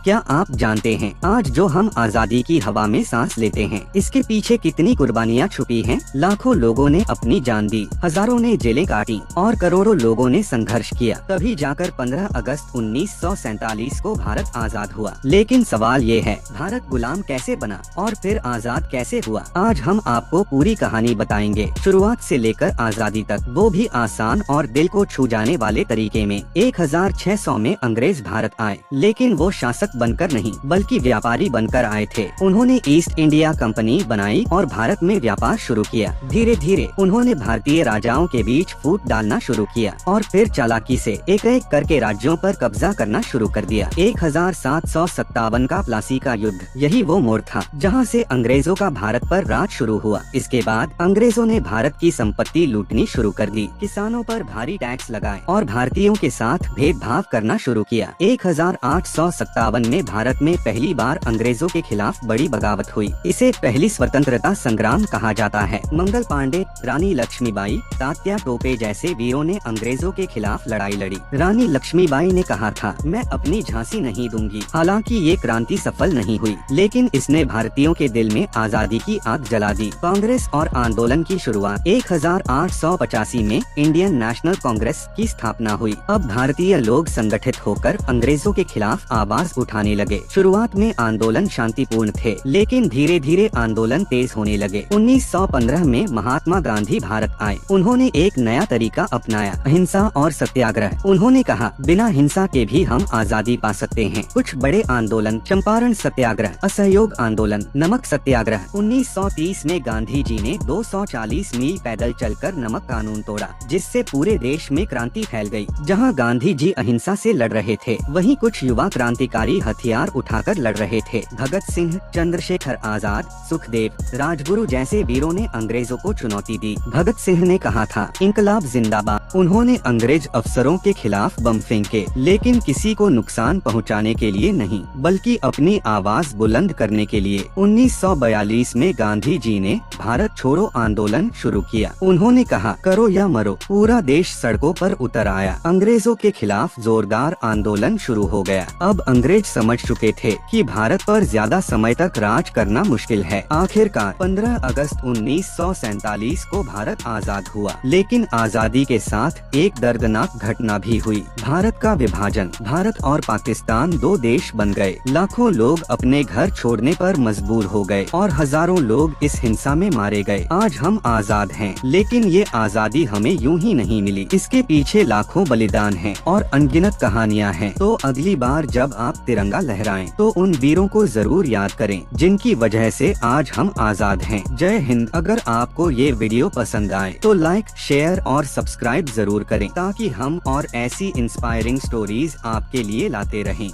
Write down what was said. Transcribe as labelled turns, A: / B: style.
A: क्या आप जानते हैं आज जो हम आज़ादी की हवा में सांस लेते हैं, इसके पीछे कितनी कुर्बानियाँ छुपी हैं? लाखों लोगों ने अपनी जान दी, हजारों ने जेलें काटी और करोड़ों लोगों ने संघर्ष किया, तभी जाकर 15 अगस्त 1947 को भारत आज़ाद हुआ। लेकिन सवाल ये है, भारत गुलाम कैसे बना और फिर आज़ाद कैसे हुआ? आज हम आपको पूरी कहानी बताएंगे, शुरुआत से लेकर आज़ादी तक, वो भी आसान और दिल को छू जाने वाले तरीके में। 1600 में अंग्रेज भारत आए, लेकिन वो शासक बनकर नहीं बल्कि व्यापारी बनकर आए थे। उन्होंने ईस्ट इंडिया कंपनी बनाई और भारत में व्यापार शुरू किया। धीरे धीरे उन्होंने भारतीय राजाओं के बीच फूट डालना शुरू किया और फिर चालाकी से एक एक करके राज्यों पर कब्जा करना शुरू कर दिया। 1757 का प्लासी का युद्ध, यही वो मोड़ था जहां से अंग्रेजों का भारत पर राज शुरू हुआ। इसके बाद अंग्रेजों ने भारत की संपत्ति लूटनी शुरू कर दी, किसानों पर भारी टैक्स लगाए और भारतीयों के साथ भेदभाव करना शुरू किया। 1857 में भारत में पहली बार अंग्रेजों के खिलाफ बड़ी बगावत हुई। इसे पहली स्वतंत्रता संग्राम कहा जाता है। मंगल पांडे, रानी लक्ष्मीबाई, तात्या टोपे जैसे वीरों ने अंग्रेजों के खिलाफ लड़ाई लड़ी। रानी लक्ष्मीबाई ने कहा था, मैं अपनी झांसी नहीं दूंगी। हालांकि ये क्रांति सफल नहीं हुई, लेकिन इसने भारतीयों के दिल में आजादी की आग जला दी। कांग्रेस और आंदोलन की शुरुआत 1885 में इंडियन नेशनल कांग्रेस की स्थापना हुई। अब भारतीय लोग संगठित होकर अंग्रेजों के खिलाफ आवाज उठाने लगे। शुरुआत में आंदोलन शांतिपूर्ण थे, लेकिन धीरे धीरे आंदोलन तेज होने लगे। 1915 में महात्मा गांधी भारत आए। उन्होंने एक नया तरीका अपनाया, अहिंसा और सत्याग्रह। उन्होंने कहा, बिना हिंसा के भी हम आजादी पा सकते हैं। कुछ बड़े आंदोलन, चंपारण सत्याग्रह, असहयोग आंदोलन, नमक सत्याग्रह। 1930 में गांधी जी ने 240 मील पैदल चलकर नमक कानून तोड़ा, जिससे पूरे देश में क्रांति फैल गई। जहां गांधी जी अहिंसा से लड़ रहे थे, वहीं कुछ युवा क्रांतिकारी हथियार उठाकर लड़ रहे थे। भगत सिंह, चंद्रशेखर आजाद, सुखदेव, राजगुरु जैसे वीरों ने अंग्रेजों को चुनौती दी। भगत सिंह ने कहा था, इंकलाब जिंदाबाद। उन्होंने अंग्रेज अफसरों के खिलाफ बम फेंके, लेकिन किसी को नुकसान पहुंचाने के लिए नहीं, बल्कि अपनी आवाज बुलंद करने के लिए। 1942 में गांधी जी ने भारत छोड़ो आंदोलन शुरू किया। उन्होंने कहा, करो या मरो। पूरा देश सड़कों पर उतर आया। अंग्रेजों के खिलाफ जोरदार आंदोलन शुरू हो गया। अब अंग्रेज समझ चुके थे कि भारत पर ज्यादा समय तक राज करना मुश्किल है। आखिरकार 15 अगस्त 1947 को भारत आजाद हुआ, लेकिन आजादी के साथ एक दर्दनाक घटना भी हुई। भारत का विभाजन। भारत और पाकिस्तान दो देश बन गए। लाखों लोग अपने घर छोड़ने पर मजबूर हो गए और हजारों लोग इस हिंसा में मारे गए। आज हम आजाद हैं, लेकिन ये आजादी हमें यूं ही नहीं मिली। इसके पीछे लाखों बलिदान हैं और अनगिनत कहानियां हैं। तो अगली बार जब आप तिरंगा लहराएं, तो उन वीरों को जरूर याद करें, जिनकी वजह से आज हम आजाद हैं। जय हिंद। अगर आपको ये वीडियो पसंद आए तो लाइक, शेयर और सब्सक्राइब जरूर करें, ताकि हम और ऐसी इंस्पायरिंग स्टोरीज आपके लिए लाते रहें।